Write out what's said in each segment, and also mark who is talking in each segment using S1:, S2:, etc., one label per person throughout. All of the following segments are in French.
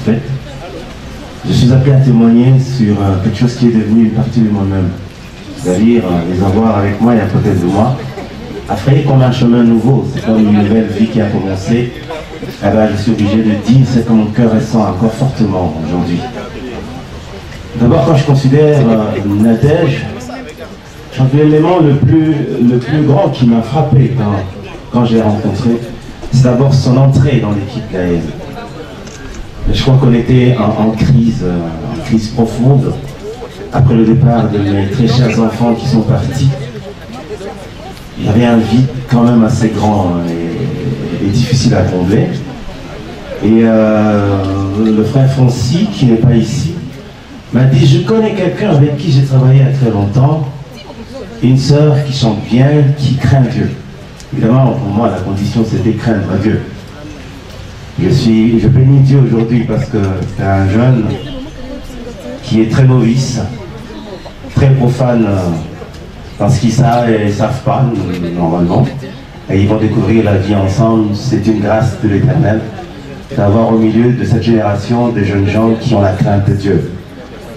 S1: faites. Je suis appelé à témoigner sur quelque chose qui est devenu une partie de moi-même. C'est-à-dire les avoir avec moi et à côté de moi, a frayer comme un chemin nouveau. C'est comme une nouvelle vie qui a commencé. Eh ben, je suis obligé de dire ce que mon cœur ressent encore fortement aujourd'hui. D'abord, quand je considère Nadège, je pense que l'élément le plus grand qui m'a frappé quand je l'ai rencontré, c'est d'abord son entrée dans l'équipe d'AEL. Je crois qu'on était en crise profonde, après le départ de mes très chers enfants qui sont partis. Il y avait un vide quand même assez grand et difficile à combler. Et le frère Fonsi, qui n'est pas ici, m'a dit, je connais quelqu'un avec qui j'ai travaillé il y a très longtemps, une sœur qui chante bien, qui craint Dieu. Évidemment, pour moi, la condition, c'était craindre Dieu. Je bénis Dieu aujourd'hui parce que c'est un jeune qui est très novice, très profane dans ce qu'ils savent et ne savent pas, normalement. Et ils vont découvrir la vie ensemble. C'est une grâce de l'Éternel d'avoir au milieu de cette génération des jeunes gens qui ont la crainte de Dieu.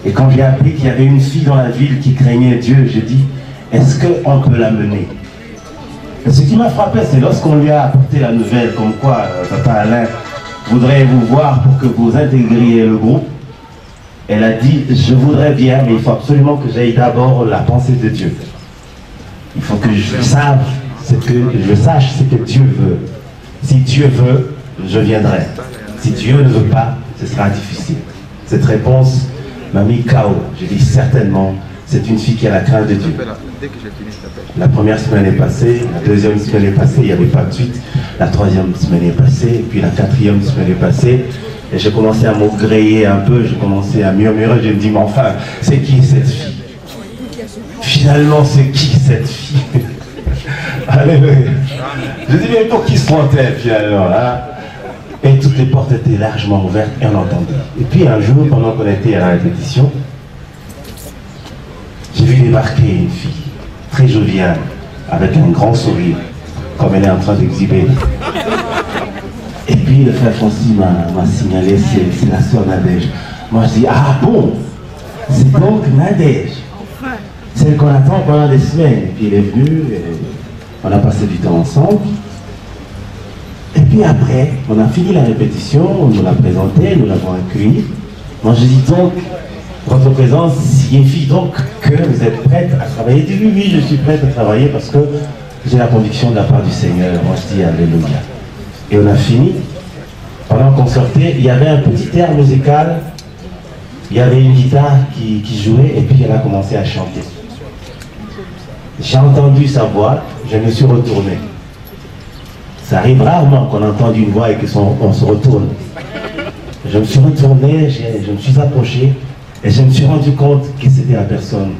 S1: Et quand j'ai appris qu'il y avait une fille dans la ville qui craignait Dieu, j'ai dit, est-ce qu'on peut l'amener? Ce qui m'a frappé, c'est lorsqu'on lui a apporté la nouvelle, comme quoi Papa Alain voudrait vous voir pour que vous intégriez le groupe. Elle a dit, je voudrais bien, mais il faut absolument que j'aille d'abord la pensée de Dieu. Il faut que je sache ce que Dieu veut. Si Dieu veut, je viendrai. Si Dieu ne veut pas, ce sera difficile. Cette réponse m'a mis KO. J'ai dit certainement, c'est une fille qui a la crainte de Dieu. La première semaine est passée, la deuxième semaine est passée, il n'y avait pas de suite. La troisième semaine est passée, et puis la quatrième semaine est passée. Et j'ai commencé à m'augréer un peu, j'ai commencé à murmurer, je me dis, mais enfin, c'est qui cette fille? Finalement, c'est qui cette fille? Alléluia. Je dis, mais pour qui se prend-elle finalement hein? Et toutes les portes étaient largement ouvertes et on entendait. Et puis un jour, pendant qu'on était à la répétition, j'ai vu débarquer une fille très joviale, avec un grand sourire, comme elle est en train d'exhiber. Et puis le frère Fonsi m'a signalé, c'est la sœur Nadège. Moi je dis, ah bon, c'est donc Nadège, celle qu'on attend pendant des semaines. Et puis elle est venue, et on a passé du temps ensemble. Et puis après, on a fini la répétition, on nous l'a présentée, nous l'avons accueillie. Moi je dis donc, votre présence signifie donc que vous êtes prête à travailler. Il dit oui, je suis prête à travailler parce que j'ai la conviction de la part du Seigneur. Moi je dis alléluia. Et on a fini. Pendant qu'on sortait, il y avait un petit air musical, il y avait une guitare qui jouait et puis elle a commencé à chanter. J'ai entendu sa voix, je me suis retourné. Ça arrive rarement qu'on entende une voix et qu'on se retourne. Je me suis retourné, je me suis approché et je me suis rendu compte que c'était la personne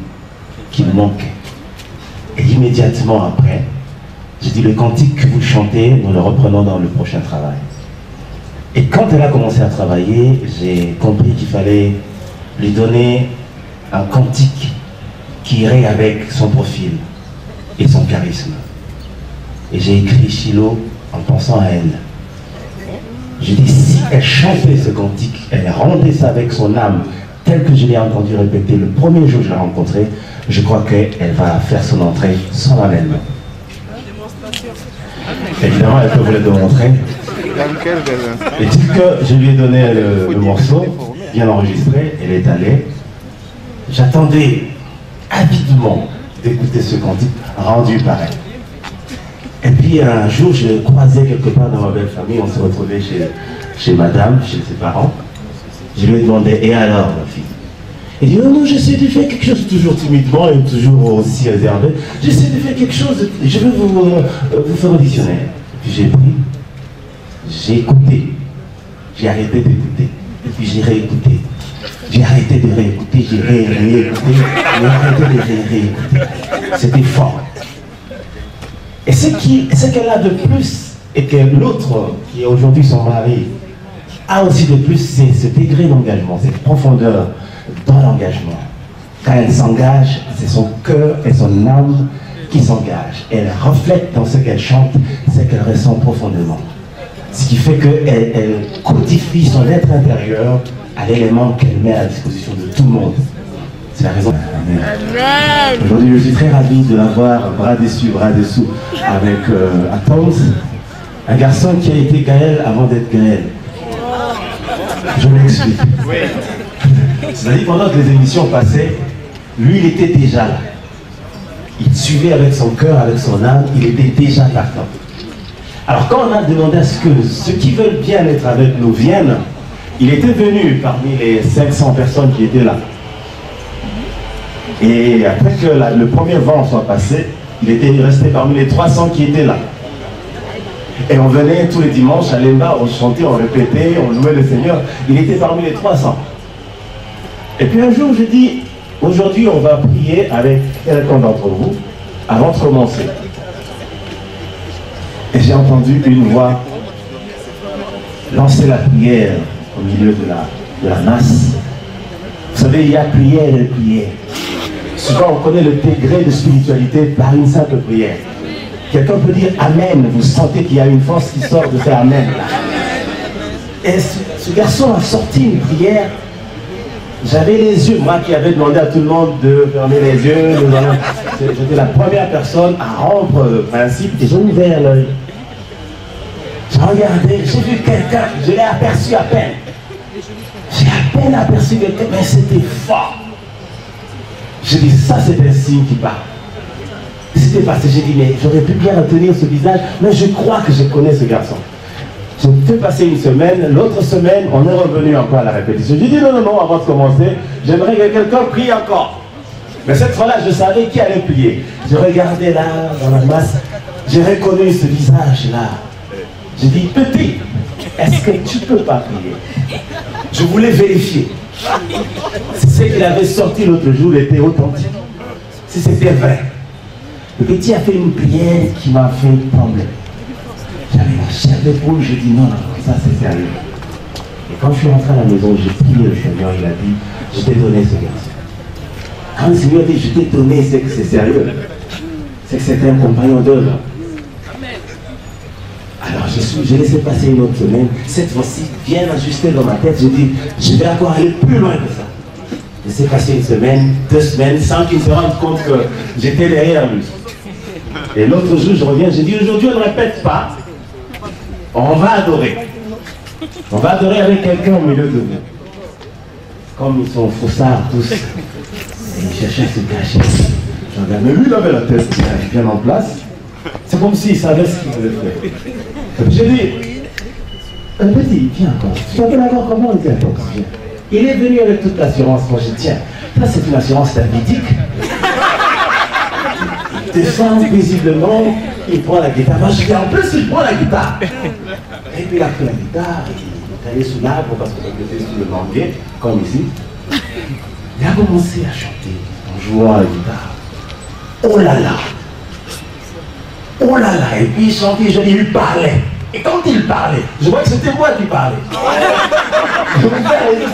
S1: qui me manquait. Et immédiatement après, j'ai dit, le cantique que vous chantez, nous le reprenons dans le prochain travail. Et quand elle a commencé à travailler, j'ai compris qu'il fallait lui donner un cantique qui irait avec son profil et son charisme. Et j'ai écrit Shiloh en pensant à elle. J'ai dit, si elle chantait ce cantique, elle rendait ça avec son âme, tel que je l'ai entendu répéter le premier jour que je l'ai rencontrée, je crois qu'elle va faire son entrée sans elle-même. Évidemment, elle peut vous le démontrer. Et dit que je lui ai donné le morceau, bien enregistré, elle est allée. J'attendais avidement d'écouter ce cantique rendu par elle. Et puis un jour, je l'ai croisé quelque part dans ma belle famille, on s'est retrouvés chez madame, chez ses parents. Je lui ai demandé, et alors ma fille? Elle dit, non, non, j'essaie de faire quelque chose, toujours timidement et toujours aussi réservé. J'essaie de faire quelque chose, je veux vous faire auditionner. Puis j'ai pris, j'ai écouté, j'ai arrêté d'écouter, et puis j'ai réécouté. J'ai arrêté de réécouter, j'ai réécouté, j'ai arrêté de réécouter. C'était fort. Et ce qu'elle a de plus, et que l'autre, qui est aujourd'hui son mari, a aussi de plus, c'est ce degré d'engagement, cette profondeur dans l'engagement. Quand elle s'engage, c'est son cœur et son âme qui s'engagent. Elle reflète dans ce qu'elle chante, ce qu'elle ressent profondément. Ce qui fait qu'elle codifie son être intérieur à l'élément qu'elle met à la disposition de tout le monde. C'est la raison. Amen. Aujourd'hui, je suis très ravi de l'avoir bras dessus, bras dessous avec Atoms, un garçon qui a été Gaël avant d'être Gaël. Je m'explique. C'est-à-dire pendant que les émissions passaient, lui, il était déjà là. Il suivait avec son cœur, avec son âme, il était déjà partant. Alors quand on a demandé à ce que ceux qui veulent bien être avec nous viennent, il était venu parmi les 500 personnes qui étaient là. Et après que le premier vent soit passé, il était resté parmi les 300 qui étaient là. Et on venait tous les dimanches à l'Emba, on chantait, on répétait, on louait le Seigneur. Il était parmi les 300. Et puis un jour, je dis, aujourd'hui, on va prier avec quelqu'un d'entre vous avant de commencer. Et j'ai entendu une voix lancer la prière au milieu de la masse. Vous savez, il y a prière et prière. Souvent, on connaît le degré de spiritualité par une simple prière. Quelqu'un peut dire Amen. Vous sentez qu'il y a une force qui sort de faire Amen. Et ce garçon a sorti une prière. J'avais les yeux, moi qui avais demandé à tout le monde de fermer les yeux. J'étais la première personne à rompre le principe et j'ai ouvert l'œil. J'ai regardé, j'ai vu quelqu'un, je l'ai aperçu à peine. J'ai à peine aperçu quelqu'un, mais c'était fort. J'ai dit, ça c'est un signe qui part. C'était passé, j'ai dit, mais j'aurais pu bien retenir ce visage, mais je crois que je connais ce garçon. J'ai fait passer une semaine, l'autre semaine, on est revenu encore à la répétition. J'ai dit, non, avant de commencer, j'aimerais que quelqu'un prie encore. Mais cette fois-là, je savais qui allait prier. Je regardais là, dans la masse, j'ai reconnu ce visage-là. J'ai dit, petit, est-ce que tu peux pas prier? Je voulais vérifier. Si ce qu'il avait sorti l'autre jour était authentique. Si c'était vrai. Le petit a fait une prière qui m'a fait trembler. J'avais la chair d'épaule, je dis non, ça c'est sérieux. Et quand je suis rentré à la maison, j'ai prié le Seigneur, il a dit, je t'ai donné ce garçon. Quand le Seigneur dit, je t'ai donné, c'est que c'est sérieux. C'est que c'était un compagnon d'œuvre. Alors j'ai laissé passer une autre semaine. Cette fois-ci, bien ajusté dans ma tête, j'ai dit, je vais encore aller plus loin que ça. J'ai laissé passer une semaine, 2 semaines, sans qu'il se rende compte que j'étais derrière lui. Et l'autre jour, je reviens, j'ai dit, aujourd'hui, on ne répète pas. On va adorer. On va adorer avec quelqu'un au milieu de nous. Comme ils sont faussards tous. Et ils cherchaient à se cacher. Je regarde, mais lui, il avait la tête bien en place. C'est comme s'il savait ce qu'il voulait faire. J'ai dit, petit, viens encore. Tu t'appelles encore comment il dit encore? Il est venu avec toute l'assurance. Moi, je dis, tiens, ça c'est une assurance davidique. Il descend paisiblement, il prend la guitare. Moi, je dis, en plus, il prend la guitare. Et puis il a pris la guitare, il est allé sous l'arbre parce qu'on était sous le manguier, comme ici. Il a commencé à chanter en jouant à la guitare. Oh là là! Oh là là! Et puis il chantait, il parlait. Et quand il parlait, je vois que c'était moi qui parlais.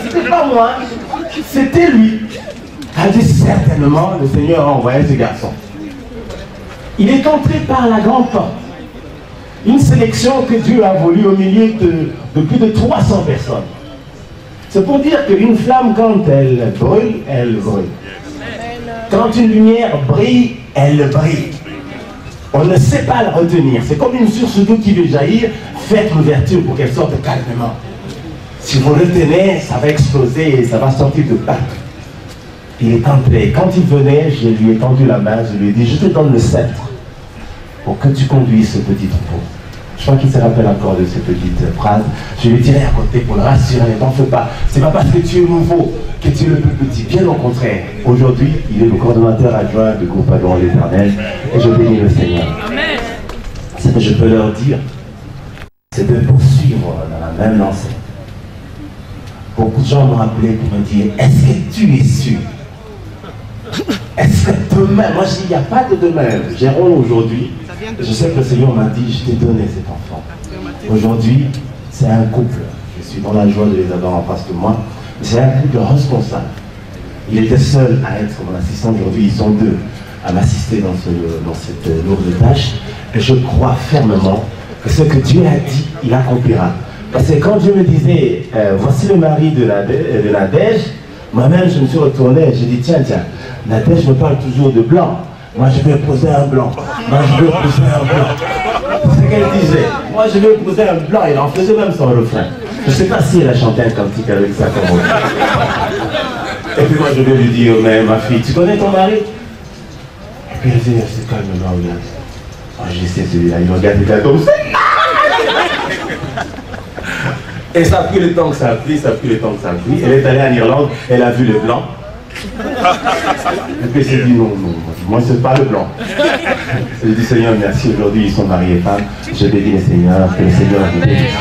S1: C'était pas moi, c'était lui. Il a dit certainement, le Seigneur a envoyé ce garçon. Il est entré par la grande porte. Une sélection que Dieu a voulu au milieu de plus de 300 personnes. C'est pour dire qu'une flamme, quand elle brûle, elle brûle. Quand une lumière brille, elle brille. On ne sait pas la retenir. C'est comme une source d'eau qui veut jaillir. Faites l'ouverture pour qu'elle sorte calmement. Si vous retenez, ça va exploser et ça va sortir de partout. Il est entré. Quand il venait, je lui ai tendu la main, je lui ai dit, je te donne le sceptre pour que tu conduises ce petit troupeau. Je crois qu'il se rappelle encore de cette petite phrase. Je lui dirai à côté pour le rassurer, t'en fais pas. C'est pas parce que tu es nouveau que tu es le plus petit. Bien au contraire. Aujourd'hui, il est le coordonnateur adjoint du groupe Adorant l'Éternel et je bénis le Seigneur. Amen. Ce que je peux leur dire, c'est de poursuivre dans la même lancée. Beaucoup de gens m'ont appelé pour me dire, est-ce que tu es sûr? Est-ce que demain, moi je dis, il n'y a pas de demain, gérons aujourd'hui. Je sais que le Seigneur m'a dit, je t'ai donné cet enfant. Aujourd'hui, c'est un couple. Je suis dans la joie de les avoir en face de moi. C'est un couple responsable. Il était seul à être mon assistant. Aujourd'hui, ils sont 2 à m'assister dans cette lourde tâche. Et je crois fermement que ce que Dieu a dit, il accomplira. Parce que quand Dieu me disait, voici le mari de Nadège, moi-même je me suis retourné, j'ai dit, tiens, Nadège me parle toujours de blanc. Moi je vais poser un blanc. Moi je vais poser un blanc. C'est ce qu'elle disait. Moi je vais poser un blanc. Il en faisait même son refrain. Je ne sais pas si elle a chanté un cantique avec ça comme moi. Et puis moi je vais lui dire, mais ma fille, tu connais ton mari? Et puis elle dit, c'est calme-moi, regarde. Oh, je sais celui-là, il regarde les gars comme ça. Et ça a pris le temps que ça a pris, ça a pris le temps que ça a pris. Elle est allée en Irlande, elle a vu le blanc. Et puis elle s'est dit non, moi c'est pas le blanc. Elle dit Seigneur, merci, aujourd'hui ils sont mariés femmes. Je bénis le Seigneur, que le Seigneur vous bénisse.